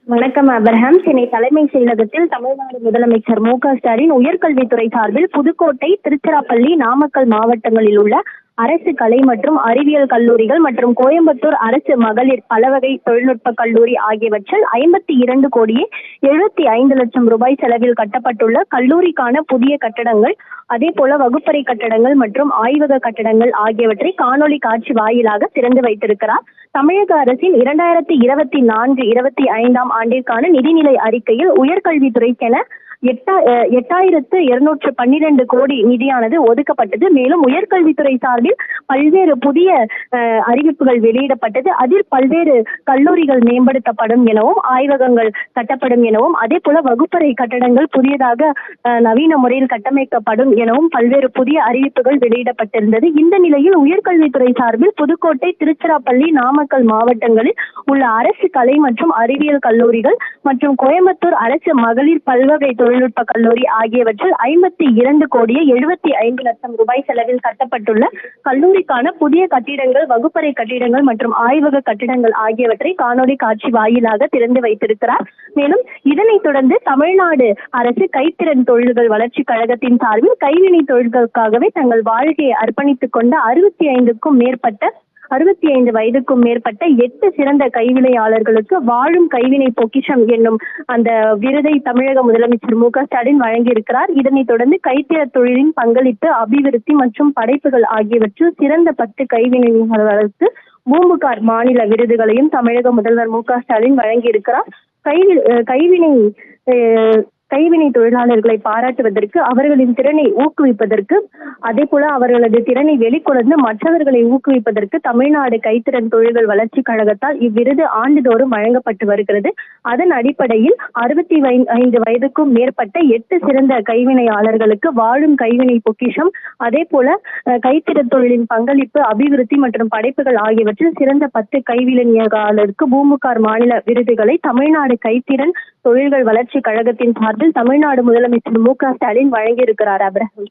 வணக்கம் அப்ரஹாம். சென்னை தலைமைச் செயலகத்தில் தமிழ்நாடு முதலமைச்சர் மு.க. ஸ்டாலின் உயர்கல்வித்துறை சார்பில் புதுக்கோட்டை, திருச்சிராப்பள்ளி, நாமக்கல் மாவட்டங்களில் உள்ள அரசு கலை மற்றும் அறிவியல் கல்லூரிகள் மற்றும் கோயம்புத்தூர் அரசு மகளிர் பலவகை தொழில்நுட்ப கல்லூரி ஆகியவற்றில் 52 கோடியே 75 லட்சம் ரூபாய் செலவில் கட்டப்பட்டுள்ள கல்லூரிக்கான புதிய கட்டடங்கள், அதேபோல வகுப்பறை கட்டடங்கள் மற்றும் ஆய்வக கட்டடங்கள் ஆகியவற்றை காணொலி காட்சி வாயிலாக திறந்து வைத்திருக்கிறார். தமிழக அரசின் 2024-25 ஆண்டிற்கான நிதிநிலை அறிக்கையில் உயர்கல்வித்துறைக்கென 8,212 கோடி நிதியானது ஒதுக்கப்பட்டது. மேலும் உயர்கல்வித்துறை சார்பில் பல்வேறு புதிய அறிவிப்புகள் வெளியிடப்பட்டது. அதில் பல்வேறு கல்லூரிகள் மேம்படுத்தப்படும் எனவும், ஆய்வகங்கள் கட்டப்படும் எனவும், அதே போல வகுப்பறை கட்டடங்கள் புதியதாக நவீன முறையில் கட்டமைக்கப்படும் எனவும் பல்வேறு புதிய அறிவிப்புகள் வெளியிடப்பட்டிருந்தது. இந்த நிலையில் உயர்கல்வித்துறை சார்பில் புதுக்கோட்டை, திருச்சிராப்பள்ளி, நாமக்கல் மாவட்டங்களில் உள்ள அரசு கலை மற்றும் அறிவியல் கல்லூரிகள் மற்றும் கோயம்புத்தூர் அரசு மகளிர் பல்வகை தொழில்நுட்ப கல்லூரி ஆகியவற்றில் 52 கோடியே 75 லட்சம் ரூபாய் செலவில் கட்டப்பட்டுள்ள கல்லூரிக்கான புதிய கட்டிடங்கள், வகுப்பறை கட்டிடங்கள் மற்றும் ஆய்வக கட்டிடங்கள் ஆகியவற்றை காணொலி காட்சி வாயிலாக திறந்து வைத்திருக்கிறார். மேலும் இதனைத் தொடர்ந்து தமிழ்நாடு அரசு கைத்திறன் தொழில்கள் வளர்ச்சி கழகத்தின் சார்பில் கைவினை தொழில்களுக்காகவே தங்கள் வாழ்க்கையை அர்ப்பணித்துக் கொண்ட 65 வயதுக்கும் மேற்பட்ட 8 சிறந்த கைவினையாளர்களுக்கு வாழும் கைவினை பொக்கிஷம் என்னும் அந்த விருதை தமிழக முதலமைச்சர் மு.க. ஸ்டாலின் வழங்கியிருக்கிறார். இதனைத் தொடர்ந்து கைத்திற தொழிலின் பங்களிப்பு, அபிவிருத்தி மற்றும் படைப்புகள் ஆகியவற்றில் சிறந்த 10 கைவினைஞர்களுக்கு பூம்புகார் மாநில விருதுகளையும் தமிழக முதல்வர் மு.க. ஸ்டாலின் வழங்கியிருக்கிறார். கைவினை தொழிலாளர்களை பாராட்டுவதற்கு, அவர்களின் திறனை ஊக்குவிப்பதற்கு, அதே போல அவர்களது திறனை வெளிக்கொணர்ந்து மற்றவர்களை ஊக்குவிப்பதற்கு தமிழ்நாடு கைத்திறன் தொழில்கள் வளர்ச்சி கழகத்தால் இவ்விருது ஆண்டுதோறும் வழங்கப்பட்டு வருகிறது. அதன் அடிப்படையில் 65 வயதுக்கும் மேற்பட்ட 8 சிறந்த கைவினையாளர்களுக்கு வாழும் கைவினை பொக்கிஷம், அதே போல கைத்திறன் தொழிலின் பங்களிப்பு, அபிவிருத்தி மற்றும் படைப்புகள் ஆகியவற்றில் சிறந்த 10 கைவினைஞர்களுக்கு பூம்புகார் மாநில விருதுகளை தமிழ்நாடு கைத்திறன் தொழில்கள் வளர்ச்சி கழகத்தின் சார்பில் தமிழ்நாடு முதலமைச்சர் மு.க. ஸ்டாலின் வழங்கியிருக்கிறார். அப்ரஹாம்.